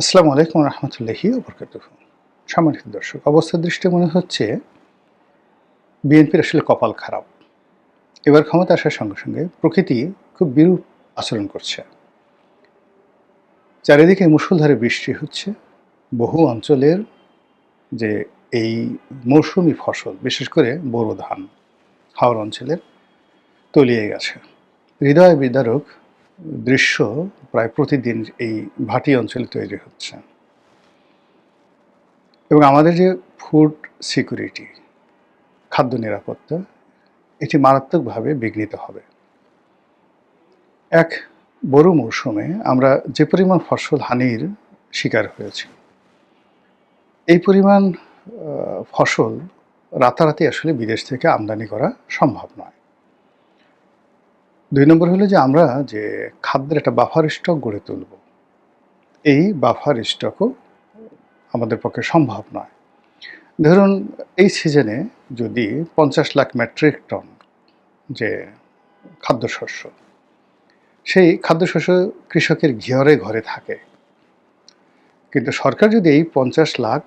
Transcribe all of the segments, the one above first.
আসসালামু আলাইকুম রহমতুল্লাহি ওবরকাতুহ। সম্মানিত দর্শক, অবস্থার দৃষ্টিতে মনে হচ্ছে বিএনপির আসলে কপাল খারাপ। এবার ক্ষমতা আসার সঙ্গে সঙ্গে প্রকৃতি খুব বিরূপ আচরণ করছে। চারিদিকে মুষলধারে বৃষ্টি হচ্ছে। বহু অঞ্চলের যে এই মৌসুমি ফসল, বিশেষ করে বোরো ধান হাওর অঞ্চলের তলিয়ে গেছে। হৃদয় বিদারক দৃশ্য প্রায় প্রতিদিন এই ভাটি অঞ্চলে তৈরি হচ্ছে। এবং আমাদের যে ফুড সিকিউরিটি, খাদ্য নিরাপত্তা, এটি মারাত্মকভাবে বিঘ্নিত হবে। এক বড় মৌসুমে আমরা যে পরিমাণ ফসল হানির শিকার হয়েছি, এই পরিমাণ ফসল রাতারাতি আসলে বিদেশ থেকে আমদানি করা সম্ভব নয়। ২ নম্বর হলো যে আমরা যে খাদ্যের একটা বাফার স্টক গড়ে তুলব, এই বাফার স্টকও আমাদের পক্ষে সম্ভব নয়। ধরুন এই সিজনে যদি ৫০ লাখ মেট্রিক টন যে খাদ্যশস্য, সেই খাদ্যশস্য কৃষকের ঘরে ঘরে থাকে, কিন্তু সরকার যদি এই ৫০ লাখ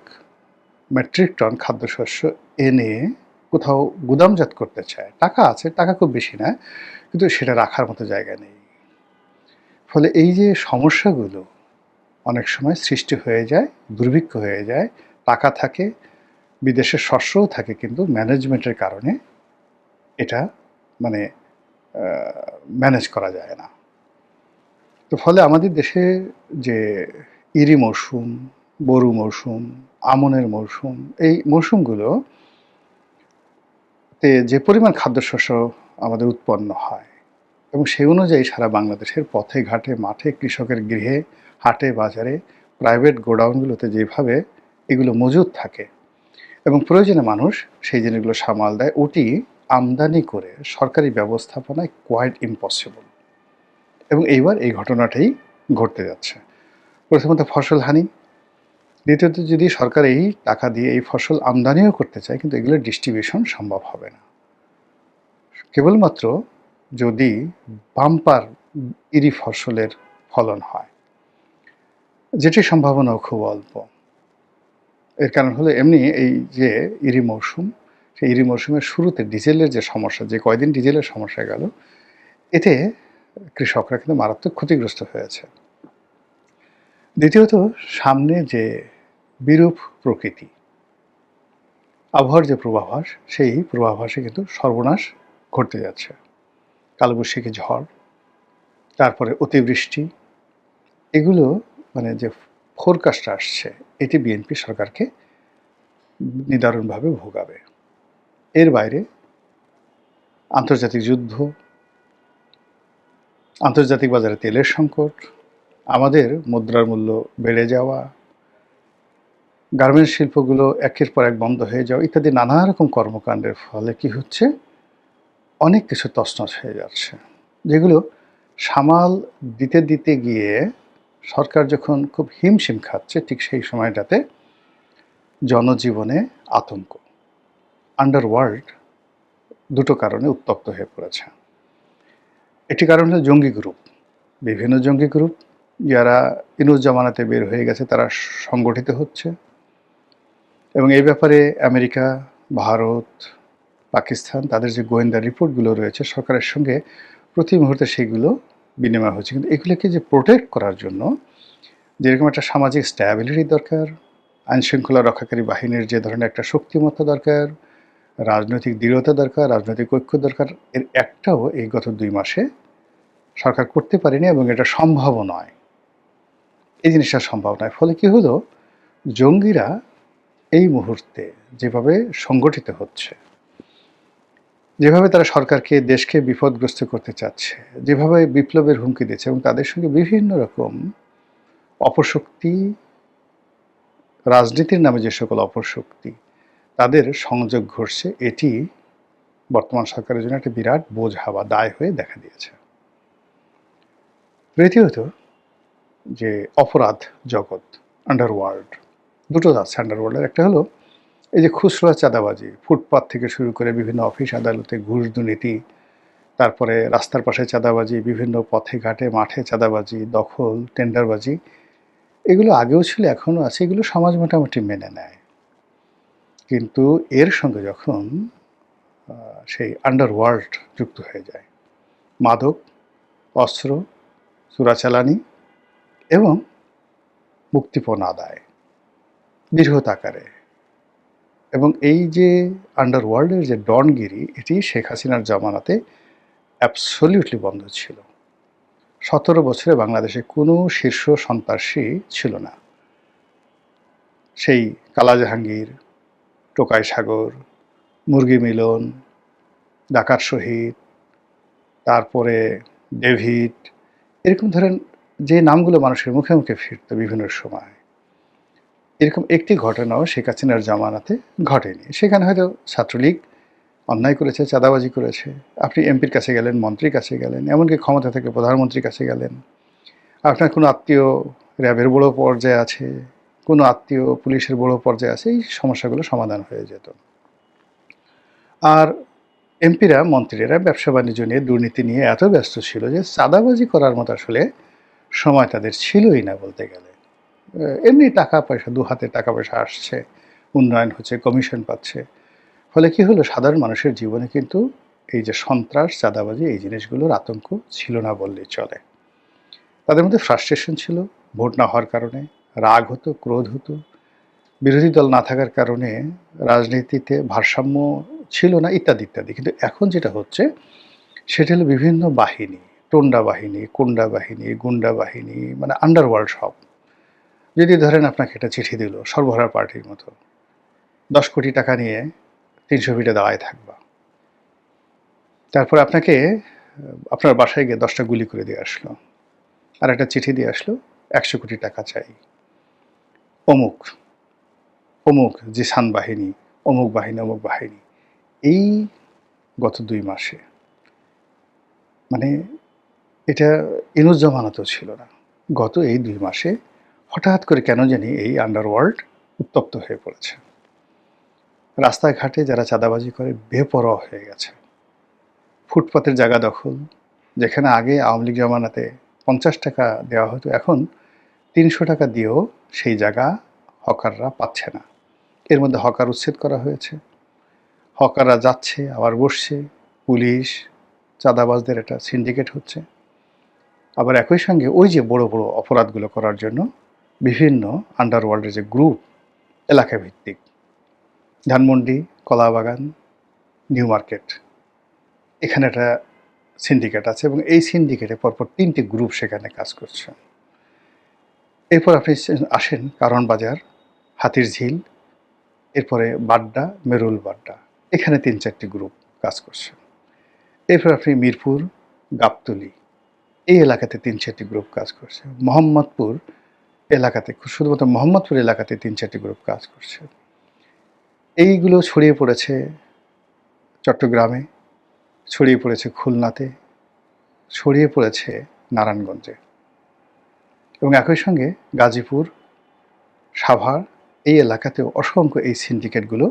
মেট্রিক টন খাদ্যশস্য এনে কোথাও গুদামজাত করতে চায়, টাকা আছে, টাকা খুব বেশি না, কিন্তু সেটা রাখার মতো জায়গা নেই। ফলে এই যে সমস্যাগুলো অনেক সময় সৃষ্টি হয়ে যায়, দুর্ভিক্ষ হয়ে যায়, টাকা থাকে, বিদেশের শস্যও থাকে, কিন্তু ম্যানেজমেন্টের কারণে এটা মানে ম্যানেজ করা যায় না। তো ফলে আমাদের দেশে যে ইরি মৌসুম, বোরো মৌসুম, আমনের মৌসুম, এই মৌসুমগুলোতে যে পরিমাণ খাদ্যশস্য আমাদের উৎপন্ন হয় এবং সেই অনুযায়ী সারা বাংলাদেশের পথে ঘাটে মাঠে কৃষকের গৃহে হাটে বাজারে প্রাইভেট গোডাউনগুলোতে যেভাবে এগুলো মজুদ থাকে এবং প্রয়োজনে মানুষ সেই জিনিসগুলো সামাল দেয়, ওটি আমদানি করে সরকারি ব্যবস্থাপনায় কোয়াইট ইম্পসিবল। এবং এইবার এই ঘটনাটাই ঘটতে যাচ্ছে। প্রথমত ফসল হানি, দ্বিতীয়ত যদি সরকার এই টাকা দিয়ে এই ফসল আমদানিও করতে চায়, কিন্তু এগুলোর ডিস্ট্রিবিউশন সম্ভব হবে না। কেবলমাত্র যদি বাম্পার ইরি ফসলের ফলন হয়, যেটির সম্ভাবনাও খুব অল্প। এর কারণ হলো এমনি এই যে ইরি মৌসুম, সেই ইরি মৌসুমের শুরুতে ডিজেলের যে সমস্যা, যে কয়দিন ডিজেলের সমস্যা গেল, এতে কৃষকরা কিন্তু মারাত্মক ক্ষতিগ্রস্ত হয়েছে। দ্বিতীয়ত সামনে যে বিরূপ প্রকৃতি, আবহাওয়ার যে পূর্বাভাস, সেই পূর্বাভাসে কিন্তু সর্বনাশ ঘটতে যাচ্ছে। কালবৈশাখী ঝড়, তারপরে অতিবৃষ্টি, এগুলো মানে যে ফোরকাস্ট আসছে, এটি বিএনপি সরকারকে নিদারুণভাবে ভোগাবে। এর বাইরে আন্তর্জাতিক যুদ্ধ, আন্তর্জাতিক বাজারে তেলের সংকট, আমাদের মুদ্রার মূল্য বেড়ে যাওয়া, গার্মেন্টস শিল্পগুলো একের পর এক বন্ধ হয়ে যাওয়া ইত্যাদি নানা রকম কর্মকাণ্ডের ফলে কি হচ্ছে, অনেক কিছু তছনছ হয়ে যাচ্ছে, যেগুলো সামাল দিতে দিতে গিয়ে সরকার যখন খুব হিমশিম খাচ্ছে, ঠিক সেই সময়টাতে জনজীবনে আতঙ্ক, আন্ডারওয়ার্ল্ড দুটো কারণে উত্তপ্ত হয়ে পড়েছে। একটি কারণ হলো জঙ্গি গ্রুপ, বিভিন্ন জঙ্গি গ্রুপ যারা ইনুস জামানাতে বের হয়ে গেছে, তারা সংগঠিত হচ্ছে এবং এই ব্যাপারে আমেরিকা, ভারত, পাকিস্তান, তাদের যে গোয়েন্দা রিপোর্টগুলো রয়েছে সরকারের সঙ্গে প্রতি মুহূর্তে সেগুলো বিনিময় হচ্ছে। কিন্তু এগুলোকে যে প্রোটেক্ট করার জন্য যেরকম একটা সামাজিক স্ট্যাবিলিটি দরকার, আইনশৃঙ্খলা রক্ষাকারী বাহিনীর যে ধরনের একটা শক্তিমত্তা দরকার, রাজনৈতিক দৃঢ়তা দরকার, রাজনৈতিক ঐক্য দরকার, এর একটাও এই গত ২ মাসে সরকার করতে পারেনি এবং এটা সম্ভবও নয়। এই জিনিসটা সম্ভব নয়। ফলে কি হলো, জঙ্গিরা এই মুহূর্তে যেভাবে সংগঠিত হচ্ছে, যেভাবে তারা সরকারকে, দেশকে বিপদগ্রস্ত করতে চাচ্ছে, যেভাবে বিপ্লবের হুমকি দিচ্ছে এবং তাদের সঙ্গে বিভিন্ন রকম অপশক্তি, রাজনীতির নামে যে সকল অপশক্তি, তাদের সংযোগ ঘটছে, এটি বর্তমান সরকারের জন্য একটা বিরাট বোঝা বা দায় হয়ে দেখা দিয়েছে। তৃতীয়ত যে অপরাধ জগৎ, আন্ডারওয়ার্ল্ড, দুটো আছে আন্ডারওয়ার্ল্ডের। একটা হলো এই যে খুচরা চাঁদাবাজি, ফুটপাত থেকে শুরু করে বিভিন্ন অফিস আদালতে ঘুষ দুর্নীতি, তারপরে রাস্তার পাশে চাঁদাবাজি, বিভিন্ন পথে ঘাটে মাঠে চাঁদাবাজি, দখল, টেন্ডারবাজি, এগুলো আগেও ছিল, এখনও আছে, এগুলো সমাজ মোটামুটি মেনে নেয়। কিন্তু এর সঙ্গে যখন সেই আন্ডারওয়ার্ল্ড যুক্ত হয়ে যায়, মাদক, অস্ত্র, চোরাচালানি এবং মুক্তিপণ আদায় বৃহৎ আকারে, এবং এই যে আন্ডারওয়ার্ল্ডের যে ডনগিরি, এটি শেখ হাসিনার জামানাতে অ্যাবসলিউটলি বন্ধ ছিল। 17 বছরে বাংলাদেশে কোনো শীর্ষ সন্ত্রাসী ছিল না। সেই কালা জাহাঙ্গীর, টোকাই সাগর, মুরগি মিলন, ডাকাত শহীদ, তারপরে ডেভিড, এরকম ধরেন যে নামগুলো মানুষের মুখে মুখে ফিরত বিভিন্ন সময়, এরকম একটি ঘটনাও শেখ হাসিনার জামানাতে ঘটেনি। সেখানে হয়তো ছাত্রলীগ অন্যায় করেছে, চাঁদাবাজি করেছে, আপনি এমপির কাছে গেলেন, মন্ত্রীর কাছে গেলেন, এমনকি ক্ষমতা থেকে প্রধানমন্ত্রীর কাছে গেলেন, আপনার কোনো আত্মীয় র্যাবের বড় পর্যায়ে আছে, কোনো আত্মীয় পুলিশের বড় পর্যায়ে আছে, এই সমস্যাগুলো সমাধান হয়ে যেত। আর এমপিরা, মন্ত্রীরা ব্যবসা বাণিজ্য নিয়ে, দুর্নীতি নিয়ে এত ব্যস্ত ছিল যে চাঁদাবাজি করার মতো আসলে সময় তাদের ছিলই না বলতে গেলে। এমনি টাকা পয়সা, দু হাতে টাকা পয়সা আসছে, উন্নয়ন হচ্ছে, কমিশন পাচ্ছে, ফলে কি হলো, সাধারণ মানুষের জীবনে কিন্তু এই যে সন্ত্রাস, চাঁদাবাজি, এই জিনিসগুলোর আতঙ্ক ছিল না বললেই চলে। তাদের মধ্যে ফ্রাস্ট্রেশন ছিল, ভোট না হওয়ার কারণে রাগ হতো, ক্রোধ হতো, বিরোধী দল না থাকার কারণে রাজনীতিতে ভারসাম্য ছিল না, ইত্যাদি ইত্যাদি। কিন্তু এখন যেটা হচ্ছে সেটা হলো বিভিন্ন বাহিনী, টোন্ডা বাহিনী, কুন্ডা বাহিনী, গুন্ডা বাহিনী, মানে আন্ডারওয়ার্ল্ড সব। যদি ধরেন আপনাকে একটা চিঠি দিল সর্বহারা পার্টির মতো, 10 কোটি টাকা নিয়ে 300 ফিটে দাঁড়ায় থাকবা, তারপর আপনাকে আপনার বাসায় গিয়ে 10টা গুলি করে দিয়ে আসলো, আর একটা চিঠি দিয়ে আসলো 100 কোটি টাকা চাই, অমুক অমুক জিসান বাহিনী, অমুক বাহিনী, অমুক বাহিনী। এই গত 2 মাসে, মানে এটা ইনুস জামানাতেও ছিল না, গত এই 2 মাসে হঠাৎ করে কেন জানি এই আন্ডারওয়ার্ল্ড উত্তপ্ত হয়ে পড়েছে। রাস্তাঘাটে যারা চাঁদাবাজি করে বেপরোয়া হয়ে গেছে। ফুটপাতের জায়গা দখল, যেখানে আগে আওয়ামী লীগ জামানাতে 50 টাকা দেওয়া হতো, এখন 300 টাকা দিয়েও সেই জায়গা হকাররা পাচ্ছে না। এর মধ্যে হকার উচ্ছেদ করা হয়েছে, হকাররা যাচ্ছে আবার বসছে, পুলিশ, চাঁদাবাজদের একটা সিন্ডিকেট হচ্ছে। আবার একই সঙ্গে ওই যে বড় বড় অপরাধগুলো করার জন্য বিভিন্ন আন্ডারওয়ার্ল্ডের যে গ্রুপ, এলাকা ভিত্তিক, ধানমন্ডি, কলাবাগান, নিউ মার্কেট, এখানে একটা সিন্ডিকেট আছে, এবং এই সিন্ডিকেটে পরপর 3টি গ্রুপ সেখানে কাজ করছে। এরপর আপনি আসেন কারণ বাজার, হাতির ঝিল, এরপরে বাড্ডা, মেরুল বাড্ডা, এখানে 3-4টি গ্রুপ কাজ করছে। এরপর আপনি মিরপুর, গাবতলী, এই এলাকাতে 3-4টি গ্রুপ কাজ করছে। মোহাম্মদপুর এলাকাতে, শুধুমাত্র মোহাম্মদপুর এলাকাতে 3-4টি গ্রুপ কাজ করছে। এইগুলো ছড়িয়ে পড়েছে চট্টগ্রামে, ছড়িয়ে পড়েছে খুলনাতে, ছড়িয়ে পড়েছে নারায়ণগঞ্জে, এবং একই সঙ্গে গাজীপুর, সাভার, এই এলাকাতেও অসংখ্য এই সিন্ডিকেটগুলো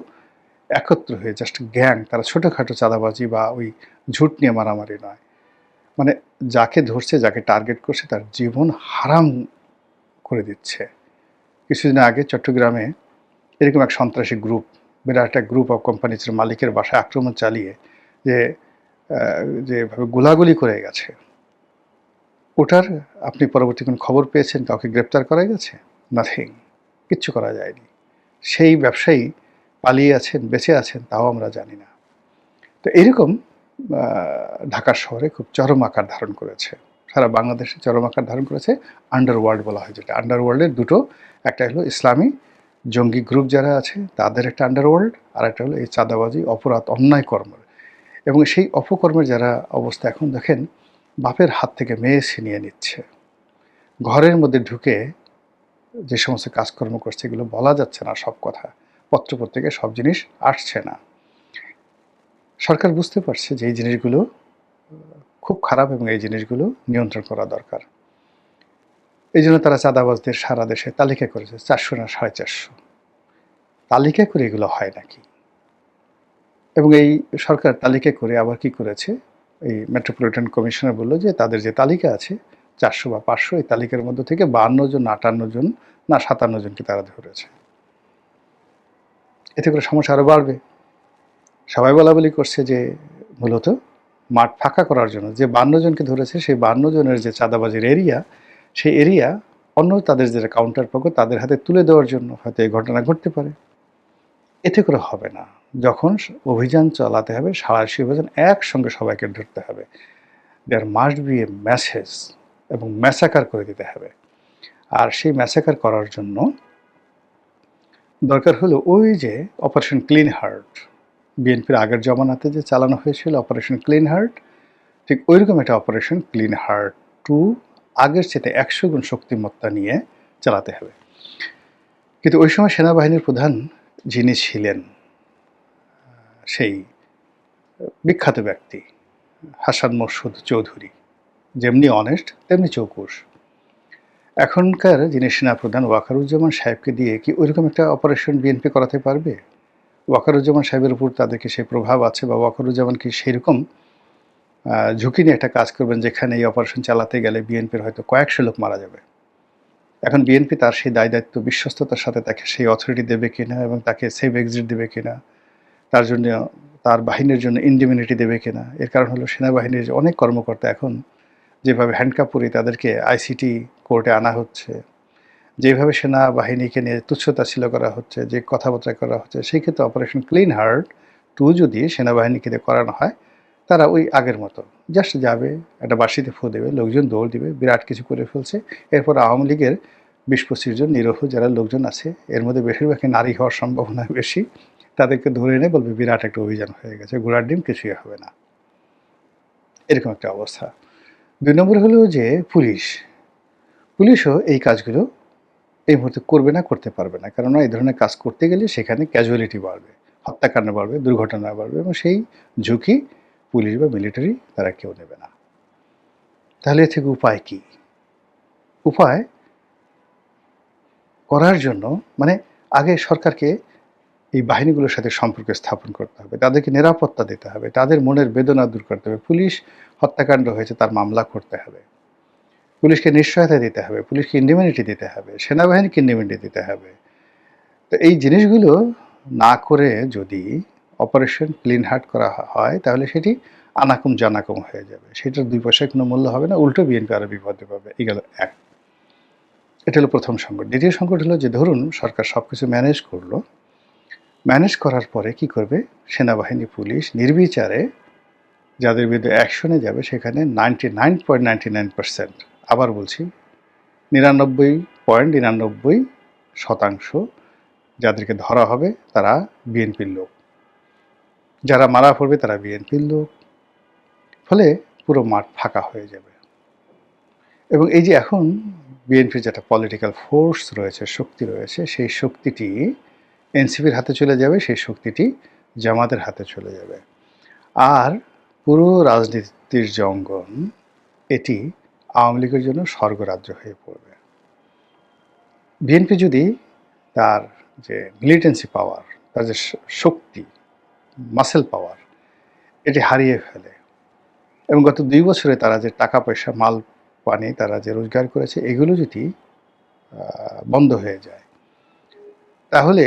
একত্র হয়ে জাস্ট গ্যাং। তারা ছোটোখাটো চাঁদাবাজি বা ওই ঝুট নিয়ে মারামারি নয়, মানে যাকে ধরছে, যাকে টার্গেট করছে, তার জীবন হারাম করে দিচ্ছে। কিছুদিন আগে চট্টগ্রামে এরকম এক সন্ত্রাসী গ্রুপ, বিরাট একটা গ্রুপ অফ কোম্পানিজের মালিকের বাসায় আক্রমণ চালিয়ে যেভাবে গোলাগুলি করে গেছে, ওটার আপনি পরবর্তী কোন খবর পেয়েছেন? কাউকে গ্রেপ্তার করা গেছে? নাথিং, কিচ্ছু করা যায়নি। সেই ব্যবসায়ী পালিয়ে আছেন, বেঁচে আছেন, তাও আমরা জানি না। তো এরকম ঢাকার শহরে খুব চরম আকার ধারণ করেছে, সারা বাংলাদেশে চরম আকার ধারণ করেছে। আন্ডারওয়ার্ল্ড বলা হয় যেটা, আন্ডারওয়ার্ল্ডের দুটো, একটা হলো ইসলামী জঙ্গি গ্রুপ যারা আছে তাদের একটা আন্ডারওয়ার্ল্ড, আর একটা হলো এই চাঁদাবাজি, অপরাধ, অন্যায় কর্ম। এবং সেই অপকর্মের যারা অবস্থা, এখন দেখেন বাপের হাত থেকে মেয়ে ছিনিয়ে নিচ্ছে, ঘরের মধ্যে ঢুকে যে সমস্ত কাজকর্ম করছে, এগুলো বলা যাচ্ছে না সব কথা, পত্রপত্রিকায় সব জিনিস আসছে না। সরকার বুঝতে পারছে যে এই জিনিসগুলো খুব খারাপ এবং এই জিনিসগুলো নিয়ন্ত্রণ করা দরকার। এই জন্য তারা চাঁদাবাজদের সারা দেশে তালিকা করেছে, 400 না 450। তালিকা করে এগুলো হয় নাকি? এবং এই সরকার তালিকা করে আবার কি করেছে, এই মেট্রোপলিটন কমিশনার বলল যে তাদের যে তালিকা আছে 400 বা 500 এই তালিকার মধ্য থেকে 52 জন, 58 জন, না 57 জনকে তারা ধরেছে। এতে করে সমস্যা আরও বাড়বে। সবাই বলাবলি করছে যে মূলত মাঠ ফাঁকা করার জন্য যে 52 জনকে ধরেছে, সেই 52 জনের যে চাঁদাবাজির এরিয়া, সেই এরিয়া অন্য তাদের যারা কাউন্টার পক্ষ তাদের হাতে তুলে দেওয়ার জন্য হয়তো এই ঘটনা ঘটতে পারে। এতে করে হবে না। যখন অভিযান চালাতে হবে, সাঁড়াশি অভিযান একসঙ্গে সবাইকে ধরতে হবে। There must be a message এবং ম্যাসাকার করে দিতে হবে। আর সেই ম্যাসাকার করার জন্য দরকার হলো ওই যে অপারেশন ক্লিন হার্ট, বিএনপির আগের জমানাতে যে চালানো হয়েছিল অপারেশন ক্লিন হার্ট, ঠিক ওইরকম একটা অপারেশন ক্লিন হার্ট 2 আগের চেয়ে 100 গুণ শক্তিমত্তা নিয়ে চালাতে হবে। কিন্তু ওই সময় সেনাবাহিনীর প্রধান যিনি ছিলেন, সেই বিখ্যাত ব্যক্তি হাসান মাসুদ চৌধুরী, যেমনি অনেস্ট তেমনি চৌকুশ। এখনকার যিনি সেনাপ্রধান ওয়াকারুজ্জামান সাহেবকে দিয়ে কি ওইরকম একটা অপারেশন বিএনপি করাতে পারবে? ওয়াকারুজ্জামান সাহেবের উপর তাদের কি সেই প্রভাব আছে, বা ওয়াকারুজ্জামান কি সেরকম ঝুঁকি নিয়ে একটা কাজ করবেন যেখানে এই অপারেশন চালাতে গেলে বিএনপির হয়তো কয়েকশো লোক মারা যাবে? এখন বিএনপি তার সেই দায়-দায়িত্ব বিশ্বস্ততার সাথে তাকে সেই অথরিটি দেবে কিনা এবং তাকে সেফ এক্সিট দেবে কিনা, তার জন্য তার বাহিনীর জন্য ইন্ডিমিনিটি দেবে কিনা? এর কারণ হলো সেনাবাহিনীর অনেক কর্মকর্তা এখন যেভাবে হ্যান্ডকাপ পরে তাদেরকে আইসিটি কোর্টে আনা হচ্ছে, যেভাবে সেনাবাহিনীকে নিয়ে তুচ্ছতাচ্ছিল্য করা হচ্ছে, যে কথাবার্তা করা হচ্ছে, সেই ক্ষেত্রে অপারেশন ক্লিন হার্ট 2 যদি সেনাবাহিনীকে দিয়ে করানো হয়, তারা ওই আগের মতো জাস্ট যাবে, একটা বাঁশিতে ফু দেবে, লোকজন দৌড় দিবে, বিরাট কিছু করে ফেলছে। এরপর আওয়ামী লীগের 20-25 জন নিরীহ যারা লোকজন আছে, এর মধ্যে বেশিরভাগই নারী হওয়ার সম্ভাবনা বেশি, তাদেরকে ধরে এনে বলবে বিরাট একটা অভিযান হয়ে গেছে, ঘোড়ার ডিম কিছুই হবে না। এরকম একটা অবস্থা। 2 নম্বর হলো যে পুলিশও এই কাজগুলো এই মুহূর্তে করবে না, করতে পারবে না। কেননা এই ধরনের কাজ করতে গেলে সেখানে ক্যাজুয়ালিটি বাড়বে, হত্যাকাণ্ড বাড়বে, দুর্ঘটনা বাড়বে, এবং সেই ঝুঁকি পুলিশ বা মিলিটারি তারা কেউ নেবে না। তাহলে এর থেকে উপায় কি? উপায় করার জন্য মানে আগে সরকারকে এই বাহিনীগুলোর সাথে সম্পর্ক স্থাপন করতে হবে, তাদেরকে নিরাপত্তা দিতে হবে, তাদের মনের বেদনা দূর করতে হবে। পুলিশ হত্যাকাণ্ড হয়েছে তার মামলা করতে হবে, পুলিশকে নিশ্চয়তা দিতে হবে, পুলিশকে ইন্ডিমিনিটি দিতে হবে, সেনাবাহিনীকে ইন্ডিমিনিটি দিতে হবে। তো এই জিনিসগুলো না করে যদি অপারেশন ক্লিন হার্ট করা হয়, তাহলে সেটি আনাকুম জানাকুম হয়ে যাবে, সেটার 2 পয়সায় কোনো মূল্য হবে না, উল্টো বিএনপি আরও বিপদে পাবে। এই গেল এক। এটা হলো প্রথম সংকট। দ্বিতীয় সংকট হলো যে ধরুন সরকার সব কিছু ম্যানেজ করলো, ম্যানেজ করার পরে কি করবে? সেনাবাহিনী, পুলিশ নির্বিচারে যাদের বিরুদ্ধে অ্যাকশনে যাবে সেখানে 99.99%, আবার বলছি 99.99% যাদেরকে ধরা হবে তারা বিএনপির লোক, যারা মারা পড়বে তারা বিএনপির লোক। ফলে পুরো মাঠ ফাঁকা হয়ে যাবে। এবং এই যে এখন বিএনপির যেটা পলিটিক্যাল ফোর্স রয়েছে, শক্তি রয়েছে, সেই শক্তিটি এনসিপির হাতে চলে যাবে, সেই শক্তিটি জামাতের হাতে চলে যাবে। আর পুরো রাজনীতির জঙ্গন এটি আওয়ামী লীগের জন্য স্বর্গরাজ্য হয়ে পড়বে। বিএনপি যদি তার যে মিলিটেন্সি পাওয়ার, তার যে শক্তি, মাসেল পাওয়ার, এটি হারিয়ে ফেলে, এবং গত 2 বছরে তারা যে টাকা পয়সা, মাল পানি তারা যে রোজগার করেছে, এগুলো যদি বন্ধ হয়ে যায়, তাহলে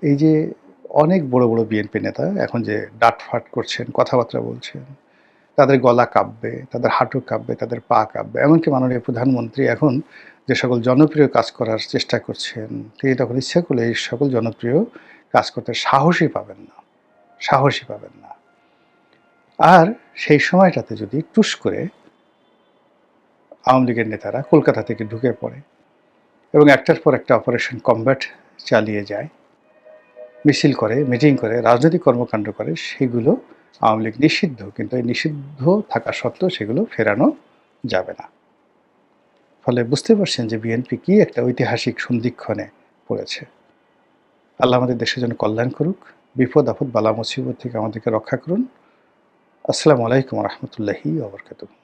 এই যে অনেক বড় বড় বিএনপি নেতা এখন যে ডাটফাট করছেন, কথাবার্তা বলছেন, তাদের গলা কাঁপবে, তাদের হাঁটু কাঁপবে, তাদের পা কাঁপবে। এমনকি মাননীয় প্রধানমন্ত্রী এখন যে সকল জনপ্রিয় কাজ করার চেষ্টা করছেন, তিনি তখন ইচ্ছা করলে এই সকল জনপ্রিয় কাজ করতে সাহসই পাবেন না। আর সেই সময়টাতে যদি টুস করে আওয়ামী লীগের নেতারা কলকাতা থেকে ঢুকে পড়ে এবং একটার পর একটা অপারেশন কমব্যাট চালিয়ে যায়, মিছিল করে, মিটিং করে, রাজনৈতিক কর্মকাণ্ড করে, সেগুলো আওয়ামী লীগ নিষিদ্ধ, কিন্তু এই নিষিদ্ধ থাকা সত্ত্বেও সেগুলো ফেরানো যাবে না। ফলে বুঝতে পারছেন যে বিএনপি কি একটা ঐতিহাসিক সন্ধিক্ষণে পড়েছে। আল্লাহ আমাদের দেশের জন্য কল্যাণ করুক, বিপদ আপদ বালা মুসিবত থেকে আমাদেরকে রক্ষা করুন। আসসালামু আলাইকুম ওয়া রাহমাতুল্লাহি ওয়া বারাকাতুহু।